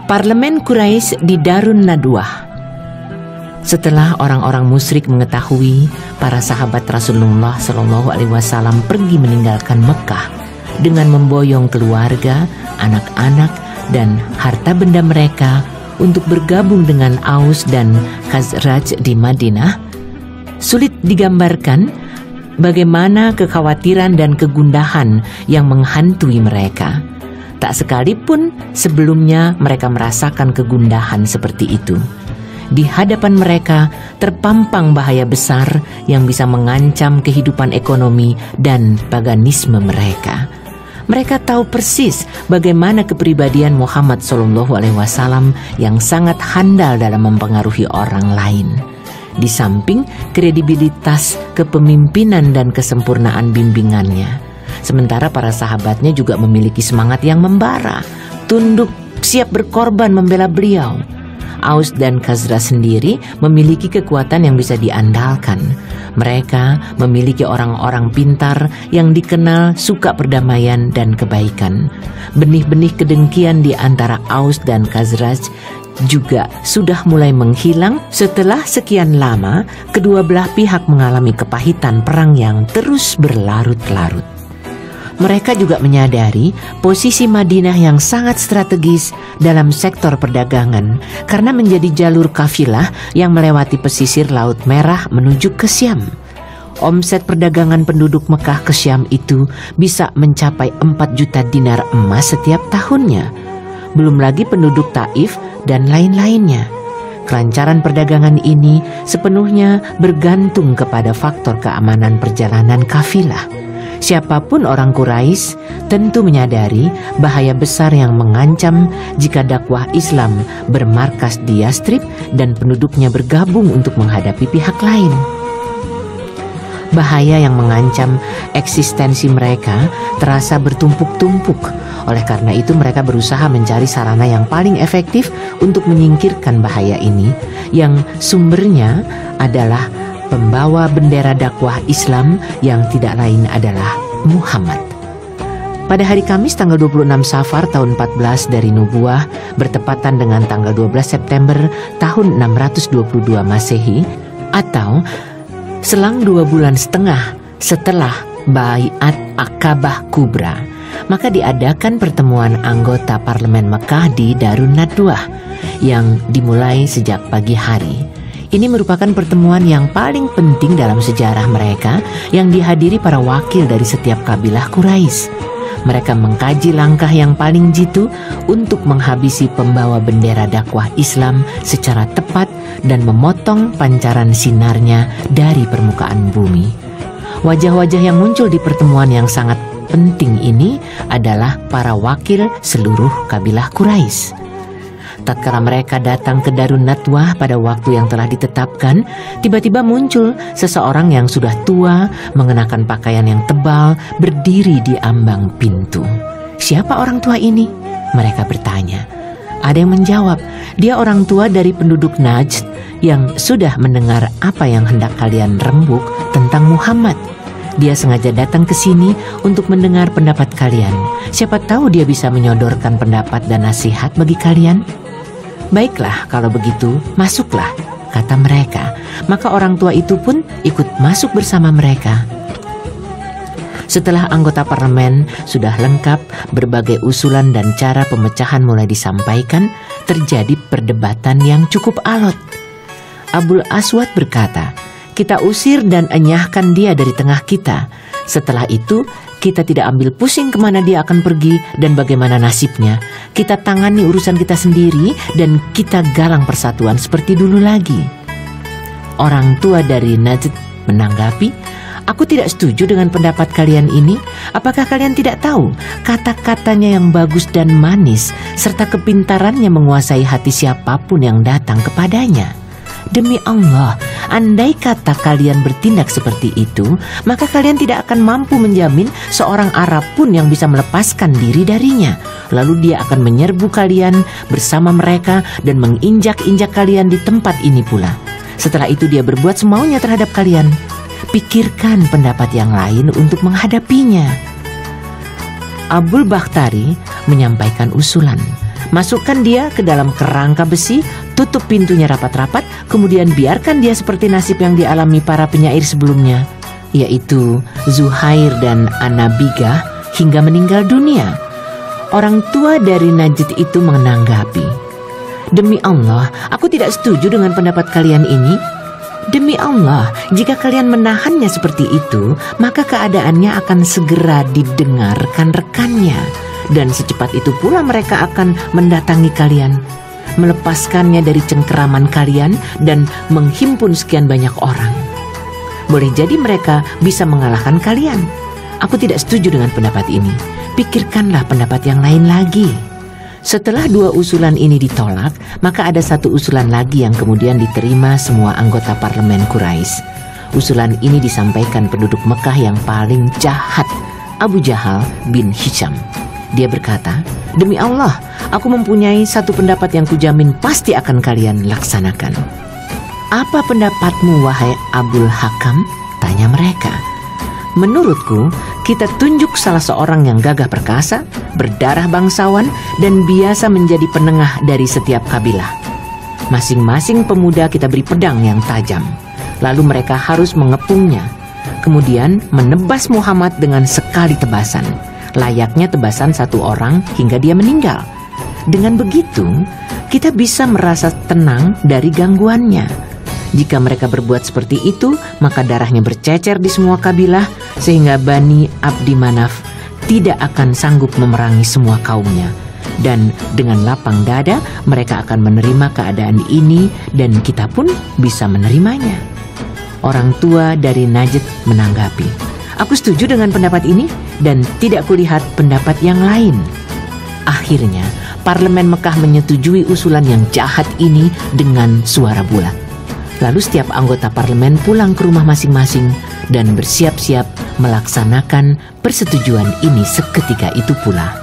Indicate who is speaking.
Speaker 1: Parlemen Quraisy di Darun Nadwah. Setelah orang-orang musyrik mengetahui para sahabat Rasulullah Shallallahu Alaihi Wasallam pergi meninggalkan Mekah dengan memboyong keluarga, anak-anak, dan harta benda mereka untuk bergabung dengan Aus dan Khazraj di Madinah, sulit digambarkan bagaimana kekhawatiran dan kegundahan yang menghantui mereka. Tak sekalipun sebelumnya mereka merasakan kegundahan seperti itu. Di hadapan mereka terpampang bahaya besar yang bisa mengancam kehidupan ekonomi dan paganisme mereka. Mereka tahu persis bagaimana kepribadian Muhammad SAW yang sangat handal dalam mempengaruhi orang lain. Di samping kredibilitas kepemimpinan dan kesempurnaan bimbingannya. Sementara para sahabatnya juga memiliki semangat yang membara, tunduk, siap berkorban membela beliau. Aus dan Khazraj sendiri memiliki kekuatan yang bisa diandalkan. Mereka memiliki orang-orang pintar yang dikenal suka perdamaian dan kebaikan. Benih-benih kedengkian di antara Aus dan Khazraj juga sudah mulai menghilang setelah sekian lama kedua belah pihak mengalami kepahitan perang yang terus berlarut-larut. Mereka juga menyadari posisi Madinah yang sangat strategis dalam sektor perdagangan karena menjadi jalur kafilah yang melewati pesisir Laut Merah menuju ke Syam. Omset perdagangan penduduk Mekah ke Syam itu bisa mencapai 4 juta dinar emas setiap tahunnya. Belum lagi penduduk Taif dan lain-lainnya. Kelancaran perdagangan ini sepenuhnya bergantung kepada faktor keamanan perjalanan kafilah. Siapapun orang Quraisy tentu menyadari bahaya besar yang mengancam jika dakwah Islam bermarkas di Yastrib dan penduduknya bergabung untuk menghadapi pihak lain. Bahaya yang mengancam eksistensi mereka terasa bertumpuk-tumpuk. Oleh karena itu mereka berusaha mencari sarana yang paling efektif untuk menyingkirkan bahaya ini, yang sumbernya adalah pembawa bendera dakwah Islam yang tidak lain adalah Muhammad. Pada hari Kamis tanggal 26 Safar tahun 14 dari Nubuwah bertepatan dengan tanggal 12 September tahun 622 Masehi atau selang 2 bulan setengah setelah Baiat Aqabah Kubra, maka diadakan pertemuan anggota Parlemen Mekah di Darun Nadwah yang dimulai sejak pagi hari. Ini merupakan pertemuan yang paling penting dalam sejarah mereka yang dihadiri para wakil dari setiap kabilah Quraisy. Mereka mengkaji langkah yang paling jitu untuk menghabisi pembawa bendera dakwah Islam secara tepat dan memotong pancaran sinarnya dari permukaan bumi. Wajah-wajah yang muncul di pertemuan yang sangat penting ini adalah para wakil seluruh kabilah Quraisy. Tatkala mereka datang ke Darun Nadwah pada waktu yang telah ditetapkan, tiba-tiba muncul seseorang yang sudah tua, mengenakan pakaian yang tebal, berdiri di ambang pintu. Siapa orang tua ini? Mereka bertanya. Ada yang menjawab, dia orang tua dari penduduk Najd yang sudah mendengar apa yang hendak kalian rembuk tentang Muhammad. Dia sengaja datang ke sini untuk mendengar pendapat kalian. Siapa tahu dia bisa menyodorkan pendapat dan nasihat bagi kalian. Baiklah, kalau begitu, masuklah, kata mereka. Maka orang tua itu pun ikut masuk bersama mereka. Setelah anggota parlemen sudah lengkap, berbagai usulan dan cara pemecahan mulai disampaikan, terjadi perdebatan yang cukup alot. Abul Aswad berkata, "Kita usir dan enyahkan dia dari tengah kita. Setelah itu, kita tidak ambil pusing kemana dia akan pergi dan bagaimana nasibnya. Kita tangani urusan kita sendiri dan kita galang persatuan seperti dulu lagi." Orang tua dari Najd menanggapi, "Aku tidak setuju dengan pendapat kalian ini. Apakah kalian tidak tahu kata-katanya yang bagus dan manis serta kepintarannya menguasai hati siapapun yang datang kepadanya? Demi Allah, andai kata kalian bertindak seperti itu, maka kalian tidak akan mampu menjamin seorang Arab pun yang bisa melepaskan diri darinya. Lalu dia akan menyerbu kalian bersama mereka dan menginjak-injak kalian di tempat ini pula. Setelah itu dia berbuat semaunya terhadap kalian. Pikirkan pendapat yang lain untuk menghadapinya." Abul Bakhtari menyampaikan usulan. Masukkan dia ke dalam kerangka besi, tutup pintunya rapat-rapat, kemudian biarkan dia seperti nasib yang dialami para penyair sebelumnya, yaitu Zuhair dan Anabigah, hingga meninggal dunia. Orang tua dari Najd itu menanggapi, "Demi Allah, aku tidak setuju dengan pendapat kalian ini. Demi Allah, jika kalian menahannya seperti itu, maka keadaannya akan segera didengarkan rekannya. Dan secepat itu pula mereka akan mendatangi kalian, melepaskannya dari cengkeraman kalian dan menghimpun sekian banyak orang. Boleh jadi mereka bisa mengalahkan kalian. Aku tidak setuju dengan pendapat ini. Pikirkanlah pendapat yang lain lagi." Setelah dua usulan ini ditolak, maka ada satu usulan lagi yang kemudian diterima semua anggota parlemen Quraisy. Usulan ini disampaikan penduduk Mekah yang paling jahat, Abu Jahal bin Hisham. Dia berkata, "Demi Allah, aku mempunyai satu pendapat yang kujamin pasti akan kalian laksanakan." "Apa pendapatmu, wahai Abul Hakam?" tanya mereka. "Menurutku, kita tunjuk salah seorang yang gagah perkasa, berdarah bangsawan, dan biasa menjadi penengah dari setiap kabilah. Masing-masing pemuda kita beri pedang yang tajam. Lalu mereka harus mengepungnya, kemudian menebas Muhammad dengan sekali tebasan, layaknya tebasan satu orang hingga dia meninggal. Dengan begitu, kita bisa merasa tenang dari gangguannya. Jika mereka berbuat seperti itu, maka darahnya bercecer di semua kabilah, sehingga Bani Abdi Manaf tidak akan sanggup memerangi semua kaumnya. Dan dengan lapang dada, mereka akan menerima keadaan ini, dan kita pun bisa menerimanya." Orang tua dari Najd menanggapi, "Aku setuju dengan pendapat ini, dan tidak kulihat pendapat yang lain." Akhirnya, parlemen Mekah menyetujui usulan yang jahat ini dengan suara bulat. Lalu setiap anggota parlemen pulang ke rumah masing-masing dan bersiap-siap melaksanakan persetujuan ini seketika itu pula.